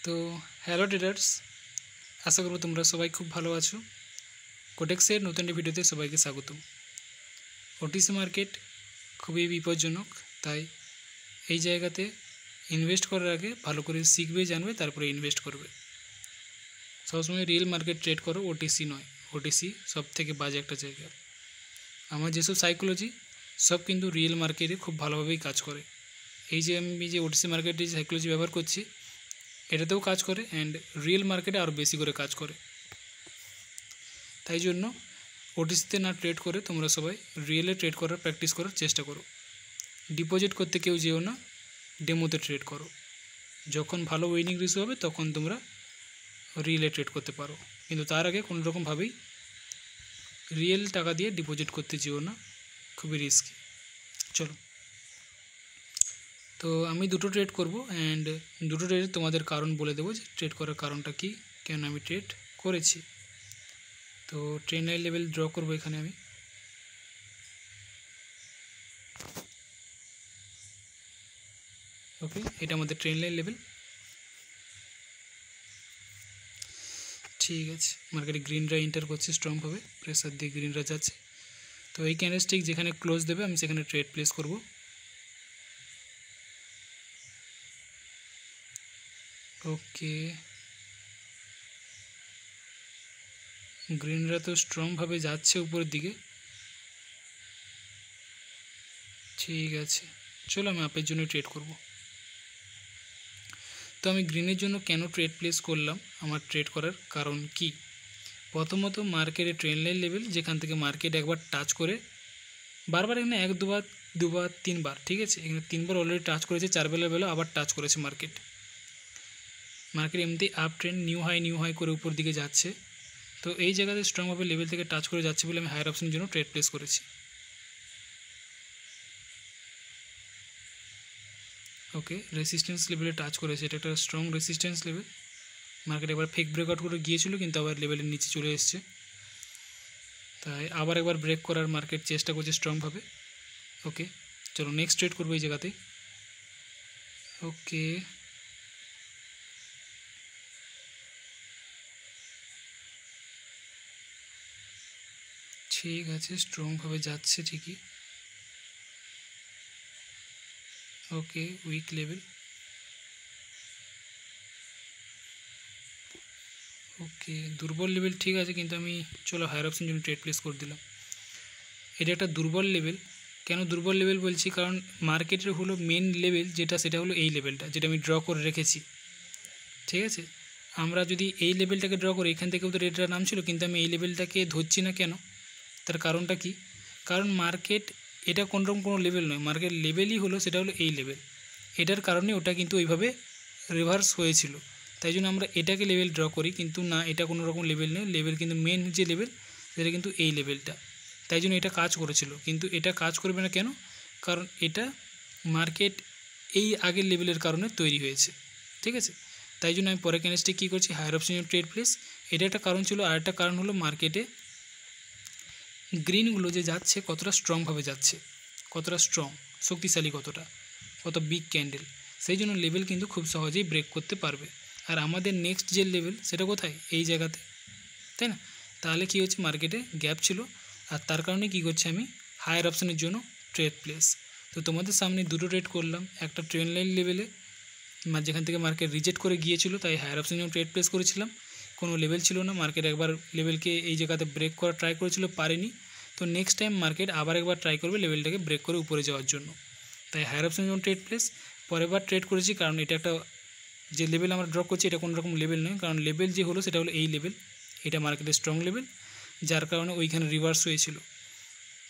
তো hello traders, আশা করব তোমরা সবাই খুব ভালো আছো। কোটেক্সের নতুন ভিডিওতে সবাইকে স্বাগতম। ওটিসি মার্কেট খুবই বিপজ্জনক, তাই এই জায়গাতে ইনভেস্ট করার আগে ভালো করে শিখবে, জানবে, তারপরে ইনভেস্ট করবে। সবসময় রিয়েল মার্কেট ট্রেড করো, ওটিসি নয়। ওটিসি সব থেকে বাজে একটা জায়গা। আমার যেসব সাইকোলজি সব কিন্তু রিয়েল মার্কেটে খুব ভালোভাবেই কাজ করে। এই যে আমি যে ওটিসি মার্কেটে যে সাইকোলজি ব্যবহার করছি, এটাতেও কাজ করে অ্যান্ড রিয়েল মার্কেটে আরও বেশি করে কাজ করে। তাই জন্য ওটিসিতে না ট্রেড করে তোমরা সবাই রিয়েলে ট্রেড করার প্র্যাকটিস করার চেষ্টা করো। ডিপোজিট করতে কেউ যেও না, ডেমোতে ট্রেড করো। যখন ভালো উইনিং রেশিও হবে তখন তোমরা রিয়েলে ট্রেড করতে পারো, কিন্তু তার আগে কোনো রকমভাবেই রিয়েল টাকা দিয়ে ডিপোজিট করতে যেও না, খুবই রিস্কি। চলো, তো আমি দুটো ট্রেড করব অ্যান্ড দুটো ট্রেড তোমাদের কারণ বলে দেবো যে ট্রেড করার কারণটা কি, কেন আমি ট্রেড করেছি। তো ট্রেন লাইন লেভেল ড্র করবো এখানে আমি। ওকে, এটা আমাদের ট্রেন লাইন লেভেল। ঠিক আছে, মার্কেটে গ্রিনরা এন্টার করছে স্ট্রংভাবে, প্রেসার দিয়ে গ্রিনরা যাচ্ছে। তো এই ক্যান্ডেলস্টিক যেখানে ক্লোজ দেবে আমি সেখানে ট্রেড প্লেস করব। ওকে, গ্রিনরা তো স্ট্রংভাবে যাচ্ছে উপরের দিকে। ঠিক আছে, চলো আমি আপের জন্য ট্রেড করব। তো আমি গ্রিনের জন্য কেন ট্রেড প্লেস করলাম, আমার ট্রেড করার কারণ কি। প্রথমত মার্কেটে ট্রেন লাইন লেভেল, যেখান থেকে মার্কেট একবার টাচ করে বারবার, এখানে এক দুবার তিনবার, ঠিক আছে, এখানে তিনবার অলরেডি টাচ করেছে, চার বেলা আবার টাচ করেছে মার্কেট এমনি আপ ট্রেন্ড নিউ হাই করে উপর দিকে যাচ্ছে। তো এই জায়গাতে স্ট্রংভাবে লেভেল থেকে টাচ করে যাচ্ছে বলে আমি হায়ার অপশনের জন্য ট্রেড প্লেস করেছি। ওকে, রেসিস্ট্যান্স লেভেলে টাচ করেছে, এটা একটা স্ট্রং রেসিস্ট্যান্স লেভেল। মার্কেট একবার ফেক ব্রেকআউট করে গিয়েছিল, কিন্তু আবার লেভেলের নিচে চলে এসছে, তাই আবার একবার ব্রেক করার মার্কেট চেষ্টা করছে স্ট্রংভাবে। ওকে, চলো নেক্সট ট্রেড করবো এই জায়গাতেই। ওকে, ঠিক আছে, স্ট্রংভাবে যাচ্ছে ঠিকই। ওকে, উইক লেভেল। ওকে, দুর্বল লেভেল, ঠিক আছে, কিন্তু আমি চলো হায়ার অপশন জন্য ট্রেড প্লেস করে দিলাম। এটা একটা দুর্বল লেভেল। কেন দুর্বল লেভেল বলছি, কারণ মার্কেটের হলো মেন লেভেল যেটা, সেটা হলো এই লেভেলটা যেটা আমি ড্র করে রেখেছি। ঠিক আছে, আমরা যদি এই লেভেলটাকে ড্র করি, এখান থেকেও তো রেটটা নামছিল, কিন্তু আমি এই লেভেলটাকে ধরছি না কেন, তার কারণটা কি, কারণ মার্কেট এটা কোনোরকম কোনো লেভেল নয়, মার্কেট লেভেলই হলো, সেটা হলো এই লেভেল। এটার কারণে ওটা কিন্তু ওইভাবে রিভার্স হয়েছিল, তাই জন্য আমরা এটাকে লেভেল ড্র করি, কিন্তু না, এটা কোনো রকম লেভেল নেই। লেভেল কিন্তু মেন যে লেভেল, সেটা কিন্তু এই লেভেলটা, তাই জন্য এটা কাজ করেছিল। কিন্তু এটা কাজ করবে না কেন, কারণ এটা মার্কেট এই আগের লেভেলের কারণে তৈরি হয়েছে। ঠিক আছে, তাই জন্য আমি পরে ক্যান্ডেলস্টিক কী করছি, হায়ার অপশন ট্রেড প্লেস, এটা একটা কারণ ছিল। আর একটা কারণ হলো মার্কেটে গ্রিনগুলো যে যাচ্ছে কতটা স্ট্রংভাবে যাচ্ছে, কতটা স্ট্রং, শক্তিশালী, কত বিগ ক্যান্ডেল, সেই জন্য লেভেল কিন্তু খুব সহজেই ব্রেক করতে পারবে। আর আমাদের নেক্সট যে লেভেল সেটা কোথায়, এই জায়গাতে, তাই না। তাহলে কী হচ্ছে, মার্কেটে গ্যাপ ছিল, আর তার কারণে কী করছে আমি হায়ার অপশানের জন্য ট্রেড প্লেস। তো তোমাদের সামনে দুটো ট্রেড করলাম, একটা ট্রেন লাইন লেভেলে যেখান থেকে মার্কেট রিজেক্ট করে গিয়েছিল, তাই হায়ার অপশানের জন্য ট্রেড প্লেস করেছিলাম। কোনো লেভেল ছিল না, মার্কেট একবার লেভেলকে এই জায়গাতে ব্রেক করা ট্রাই করেছিল, পারেনি। তো নেক্সট টাইম মার্কেট আবার একবার ট্রাই করবে লেভেলটাকে ব্রেক করে উপরে যাওয়ার জন্য, তাই হায়ার অপশানের জন্য ট্রেড প্লেস। পরের বার ট্রেড করেছি, কারণ এটা একটা যে লেভেল আমরা ড্র করছি, এটা কোনো রকম লেভেল নয়, কারণ লেভেল যে হলো সেটা হলো এই লেভেল, এটা মার্কেটের স্ট্রং লেভেল, যার কারণে ওইখানে রিভার্স হয়েছিল।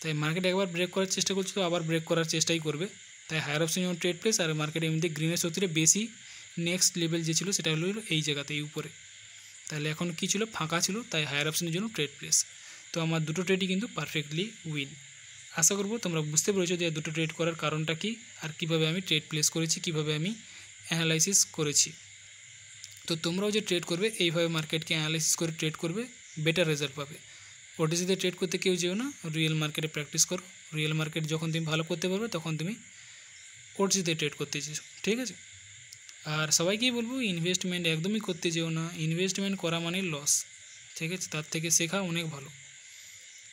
তাই মার্কেট একবার ব্রেক করার চেষ্টা করছে, তো আবার ব্রেক করার চেষ্টাই করবে, তাই হায়ার অপশন যেমন ট্রেড প্লেস। আর মার্কেট এমনিতে গ্রিনের সত্যি বেশি, নেক্সট লেভেল যে ছিল সেটা হলো এই জায়গাতে, এই উপরে। তাহলে এখন কী ছিল, ফাঁকা ছিল, তাই হায়ার অপশনের জন্য ট্রেড প্লেস। তো আমার দুটো ট্রেডই কিন্তু পারফেক্টলি উইন। আশা করবো তোমরা বুঝতে পেরেছো যে দুটো ট্রেড করার কারণটা কী, আর কীভাবে আমি ট্রেড প্লেস করেছি, কীভাবে আমি অ্যানালাইসিস করেছি। তো তোমরাও যে ট্রেড করবে, এইভাবে মার্কেটকে অ্যানালাইসিস করে ট্রেড করবে, বেটার রেজাল্ট পাবে। ওটিসিতে ট্রেড করতে কেউ যেও না, রিয়েল মার্কেটে প্র্যাকটিস করো। রিয়েল মার্কেট যখন তুমি ভালো করতে পারবে, তখন তুমি ওটিসিতে ট্রেড করতে চেয়েছো, ঠিক আছে। আর সবাইকেই বলবো ইনভেস্টমেন্ট একদমই করতে যেও না, ইনভেস্টমেন্ট করা মানে লস, ঠিক আছে? তার থেকে শেখা অনেক ভালো।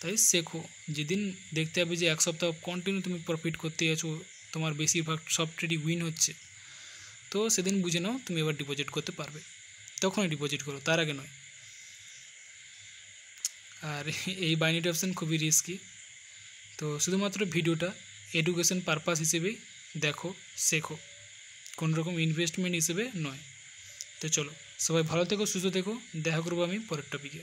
তাই শেখো, যেদিন দেখতে হবে যে এক সপ্তাহ কন্টিনিউ তুমি প্রফিট করতে আছো, তোমার বেশিরভাগ সব ট্রেডই উইন হচ্ছে, তো সেদিন বুঝে নাও তুমি এবার ডিপোজিট করতে পারবে, তখনই ডিপোজিট করো, তার আগে নয়। আর এই বাইনারি অপশান খুবই রিস্কি, তো শুধুমাত্র ভিডিওটা এডুকেশন পারপাস হিসেবেই দেখো, শেখো, কোনো রকম ইনভেস্টমেন্ট হিসেবে নয়। তো চলো, সবাই ভালো থেকো, সুস্থ থেকো, দেখা করবো আমি পরের টপিকে।